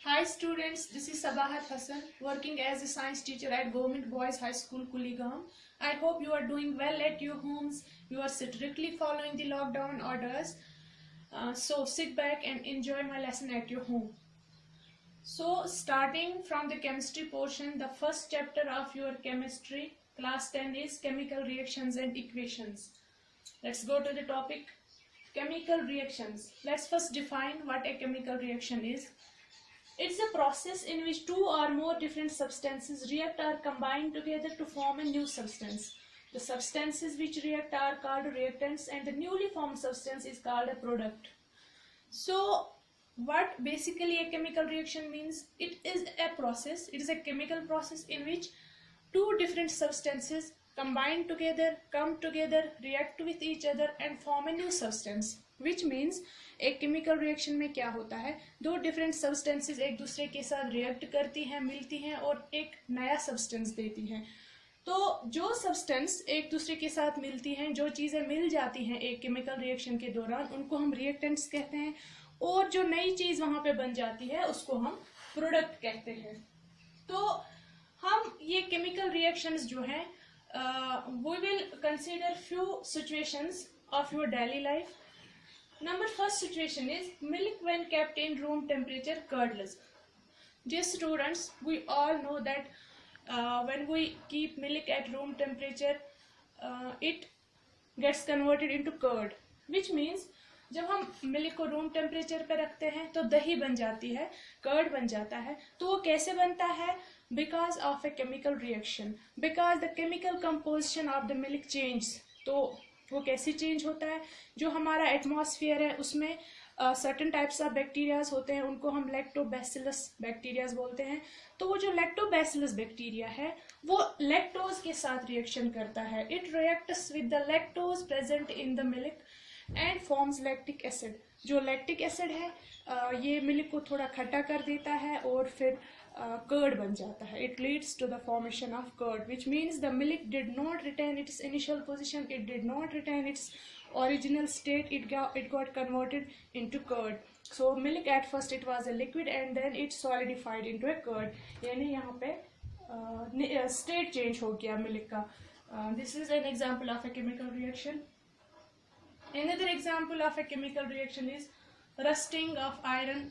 Hi students, this is Sabahat Hassan working as a science teacher at Government Boys High School Kuligam. I hope you are doing well at your homes. You are strictly following the lockdown orders. So sit back and enjoy my lesson at your home. So starting from the chemistry portion, the first chapter of your chemistry class 10 is chemical reactions and equations. Let's go to the topic chemical reactions. Let's first define what a chemical reaction is. It's a process in which two or more different substances react or combine together to form a new substance. The substances which react are called reactants and the newly formed substance is called a product. So what basically a chemical reaction means? It is a process, it is a chemical process in which two different substances combine together, come together, react with each other and form a new substance. Which means एक chemical reaction में क्या होता है, दो different substances एक दूसरे के साथ रिएक्ट करती हैं, मिलती हैं और एक नया सब्सटेंस देती हैं. तो जो सब्सटेंस एक दूसरे के साथ मिलती हैं, जो चीज़ें मिल जाती हैं एक केमिकल रिएक्शन के दौरान, उनको हम रिएक्टेंट्स कहते हैं. और जो नई चीज़ वहाँ पे बन जाती है उसको हम प्रोडक्ट कहते हैं. तो हम ये केमिकल रिएक्शंस जो हैं we will consider few situations of your daily life. First situation is milk when kept in room temperature curdles. Dear students, we all know that when we keep milk at room temperature, it gets converted into curd, which means जब हम milk को room temperature पे रखते हैं तो दही बन जाती है, कर्ड बन जाता है. तो वो कैसे बनता है? Because of a chemical reaction, because the chemical composition of the milk change. तो वो कैसे चेंज होता है? जो हमारा एटमॉस्फेयर है उसमें सर्टेन टाइप्स ऑफ बैक्टीरियाज होते हैं, उनको हम लैक्टोबैसिलस बैक्टीरियाज बोलते हैं. तो वो जो लैक्टोबैसिलस बैक्टीरिया है वो लैक्टोज के साथ रिएक्शन करता है. It reacts with the lactose present in the milk and forms lactic acid. जो लैक्टिक एसिड है ये मिल्क को थोड़ा खट्टा कर देता है और फिर कर्ड बन जाता है. It leads to the formation of curd, which means the milk did not retain its initial position, it did not retain its original state, it got converted into curd. So milk at first it was a liquid and then it solidified into a curd. यानी यहाँ पे state change हो गया milk का. This is an example of a chemical reaction. Another example of a chemical reaction is rusting of iron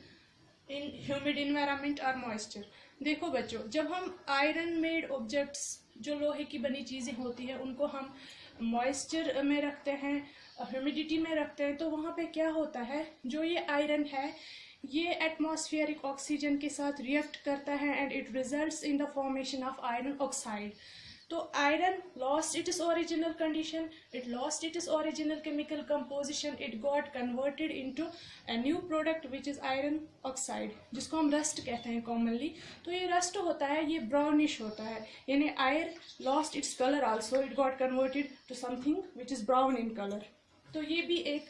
in humid environment or moisture. देखो बच्चों, जब हम आयरन मेड ऑब्जेक्ट्स, जो लोहे की बनी चीज़ें होती हैं, उनको हम मॉइस्चर में रखते हैं, ह्यूमिडिटी में रखते हैं, तो वहाँ पे क्या होता है, जो ये आयरन है ये एटमॉस्फेरिक ऑक्सीजन के साथ रिएक्ट करता है and it results in the formation of iron oxide. तो iron lost its original condition, it lost its original chemical composition, it got converted into a new product which is iron oxide, जिसको हम rust कहते हैं commonly. तो ये rust होता है, ये ब्राउनिश होता है, यानी iron lost its colour also, it got converted to something which is brown in colour. तो ये भी एक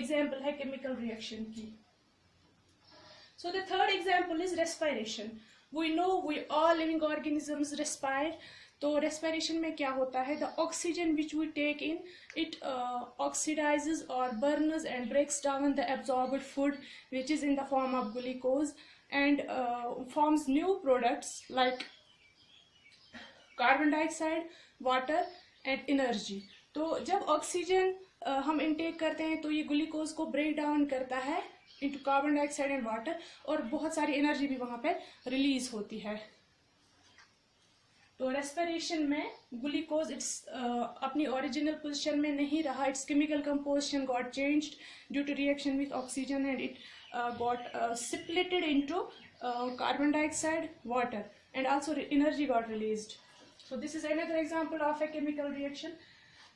एग्जाम्पल है केमिकल रिएक्शन की. So the third example is respiration. We know we all living organisms respire. तो respiration में क्या होता है? The oxygen which we take in it oxidises और burns and breaks down the absorbed food which is in the form of glucose and forms new products like carbon dioxide, water and energy. तो जब oxygen हम intake करते हैं तो ये glucose को break down करता है into carbon dioxide and water और बहुत सारी एनर्जी भी वहाँ पे रिलीज होती है. तो रेस्पिरेशन में ग्लूकोज इट्स अपनी ओरिजिनल पोजीशन में नहीं रहा, its chemical composition got changed due to reaction with oxygen and it got splitted into carbon dioxide, water and also energy got released. So this is another example of a chemical reaction.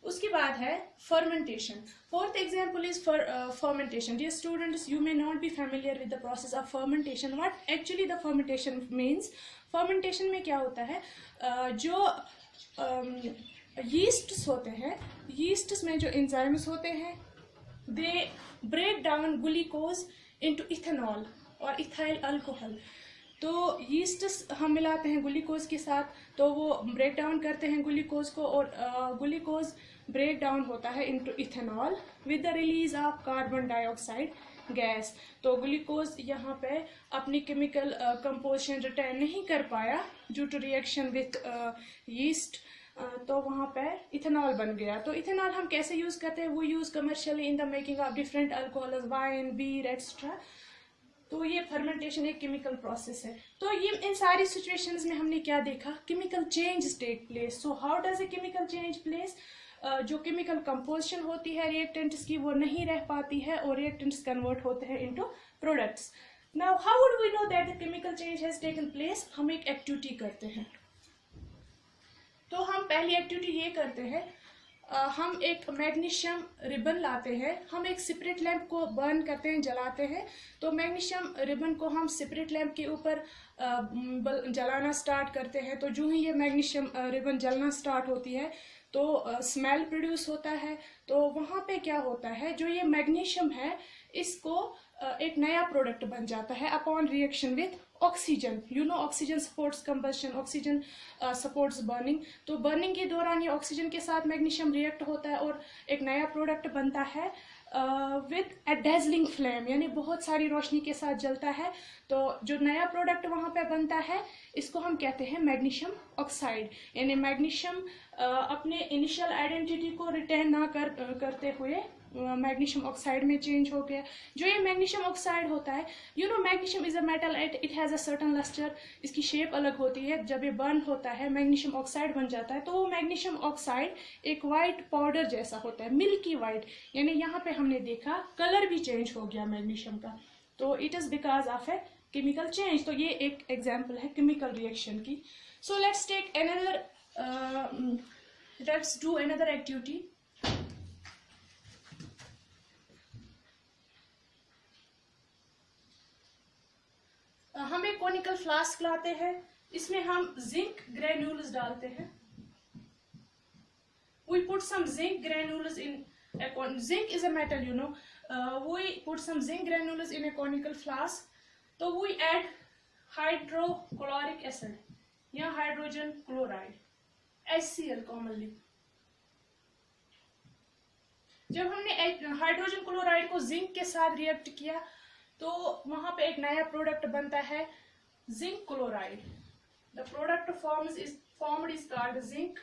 उसके बाद है fermentation. Fourth example is fermentation. Dear students, you may not be familiar with the process of fermentation. What actually the fermentation means? Fermentation में क्या होता है, जो यीस्ट्स होते हैं, यीस्ट्स में जो एंजाइम्स होते हैं, they break down glucose into ethanol और इथाइल अल्कोहल. तो यीस्ट्स हम मिलाते हैं ग्लूकोज के साथ, तो वो ब्रेक डाउन करते हैं ग्लूकोज को और ग्लूकोज ब्रेक डाउन होता है into ethanol with the release of carbon dioxide gas. तो ग्लूकोज यहाँ पे अपनी केमिकल कंपोजिशन रिटेन नहीं कर पाया due to reaction with yeast, तो वहाँ पे इथेनॉल बन गया। तो इथेनॉल हम कैसे यूज़ करते हैं, वो use commercially in the making of different alcohols, wine, Bir etcetera. तो ये फर्मेंटेशन एक केमिकल प्रोसेस है। तो ये इन सारी सिचुएशंस में हमने क्या देखा, chemical change take place. So how does a chemical change place, जो केमिकल कंपोजिशन होती है रिएक्टेंट्स की वो नहीं रह पाती है और रिएक्टेंट्स कन्वर्ट होते हैं into products. Now how would we know that the chemical change has taken place, हम एक एक्टिविटी करते हैं। तो हम पहली एक्टिविटी ये करते हैं, हम एक मैग्नीशियम रिबन लाते हैं, हम एक सेपरेट लैंप को बर्न करते हैं, जलाते हैं। तो मैग्नीशियम रिबन को हम सेपरेट लैंप के ऊपर जलाना स्टार्ट करते हैं। तो जो ही ये मैग्नीशियम रिबन जलना स्टार्ट होती है तो स्मेल प्रोड्यूस होता है। तो वहाँ पे क्या होता है, जो ये मैग्नीशियम है इसको एक नया प्रोडक्ट बन जाता है upon reaction with oxygen. You know oxygen supports combustion, oxygen supports burning. तो बर्निंग के दौरान ये ऑक्सीजन के साथ मैग्नीशियम रिएक्ट होता है और एक नया प्रोडक्ट बनता है विथ अ डेजलिंग फ्लेम, यानी बहुत सारी रोशनी के साथ जलता है। तो जो नया प्रोडक्ट वहाँ पे बनता है इसको हम कहते हैं मैग्नीशियम ऑक्साइड। यानी मैग्नीशियम अपने इनिशियल आइडेंटिटी को रिटेन ना करते हुए मैग्नीशियम ऑक्साइड में चेंज हो गया। जो ये मैग्नीशियम ऑक्साइड होता है, you know magnesium is a metal, it has a certain lustre, इसकी शेप अलग होती है। जब ये बर्न होता है मैग्नीशियम ऑक्साइड बन जाता है, तो वो मैग्नीशियम ऑक्साइड एक वाइट पाउडर जैसा होता है, मिल्की वाइट। यानी यहाँ पे हमने देखा कलर भी चेंज हो गया मैग्नीशियम का। तो it is because of a chemical change. तो ये एक एग्जाम्पल है केमिकल रिएक्शन की। So let's take another, let's do another activity. हम एक कोनिकल फ्लास्क लाते हैं, इसमें हम जिंक ग्रेन्यूल्स डालते हैं। We put some zinc granules in zinc is a metal, you know. We put some zinc granules in a conical flask. So we add hydrochloric acid या hydrogen chloride, HCl commonly. जब हमने hydrogen chloride को zinc के साथ react किया तो वहां पे एक नया प्रोडक्ट बनता है zinc chloride. The product formed is called zinc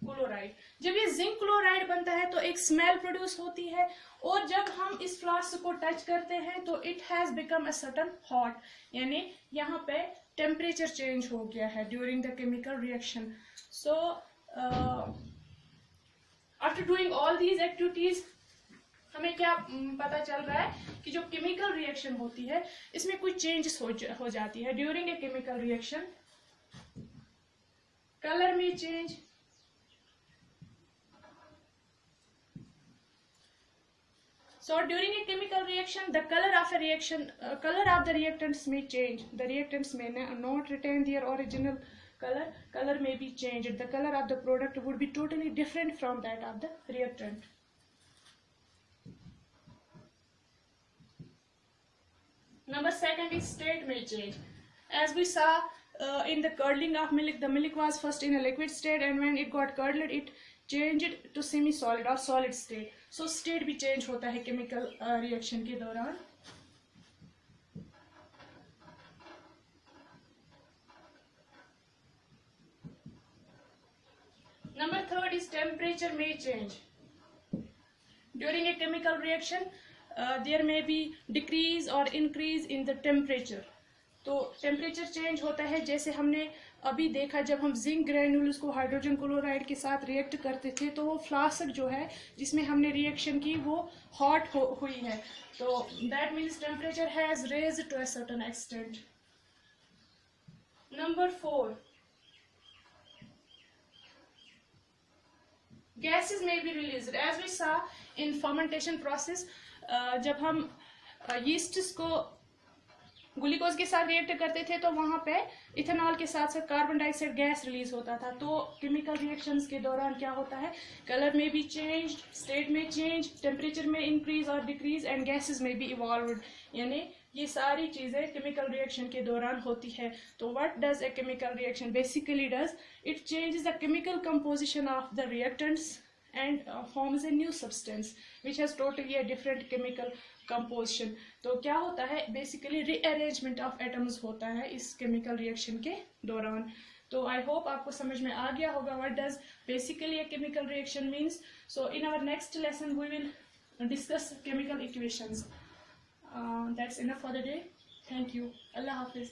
chloride. जब ये जिंक क्लोराइड बनता है तो एक स्मेल प्रोड्यूस होती है और जब हम इस फ्लास्क को टच करते हैं तो it has become a certain hot, यानी यहाँ पे टेम्परेचर चेंज हो गया है during the chemical reaction. So after doing all these activities हमें क्या पता चल रहा है कि जो केमिकल रिएक्शन होती है इसमें कुछ चेंजेस हो जाती है during a chemical reaction. Colour में change, so during a chemical reaction the color of a reaction color of the reactants may change. The reactants may not retain their original color may be changed. The color of the product would be totally different from that of the reactant. Number second is state may change. As we saw in the curdling of milk, the milk was first in a liquid state and when it got curdled it changed to semi solid or solid state. So state भी change होता है chemical reaction के दौरान। Number third is temperature may change. During a chemical reaction there may be decrease or increase in the temperature. तो temperature change होता है, जैसे हमने अभी देखा जब हम जिंक ग्रेन्यूल्स को हाइड्रोजन क्लोराइड के साथ रिएक्ट करते थे तो वो फ्लास्क जो है जिसमें हमने रिएक्शन की वो हॉट हुई है। तो that means temperature has raised to a certain extent. Number 4, gases may be released. As we saw in fermentation process, जब हम यीस्ट को ग्लूकोज के साथ रिएक्ट करते थे तो वहां पे इथेनॉल के साथ साथ कार्बन डाइऑक्साइड गैस रिलीज होता था। तो केमिकल रिएक्शंस के दौरान क्या होता है, कलर में भी चेंज, स्टेट में चेंज, टेम्परेचर में इंक्रीज और डिक्रीज एंड गैसेस में भी इवॉल्व्ड, यानी ये सारी चीजें केमिकल रिएक्शन के दौरान होती है। तो what does a chemical reaction basically does, it changes the chemical composition of the reactants and forms a new substance which has totally a different chemical composition. तो क्या होता है, बेसिकली रीअरेंजमेंट ऑफ एटम्स होता है इस chemical reaction के दौरान. तो आई होप आपको समझ में आ गया होगा what does basically a chemical reaction means. So in our next lesson we will discuss chemical equations. That's enough for the day. Thank you. Allah Hafiz.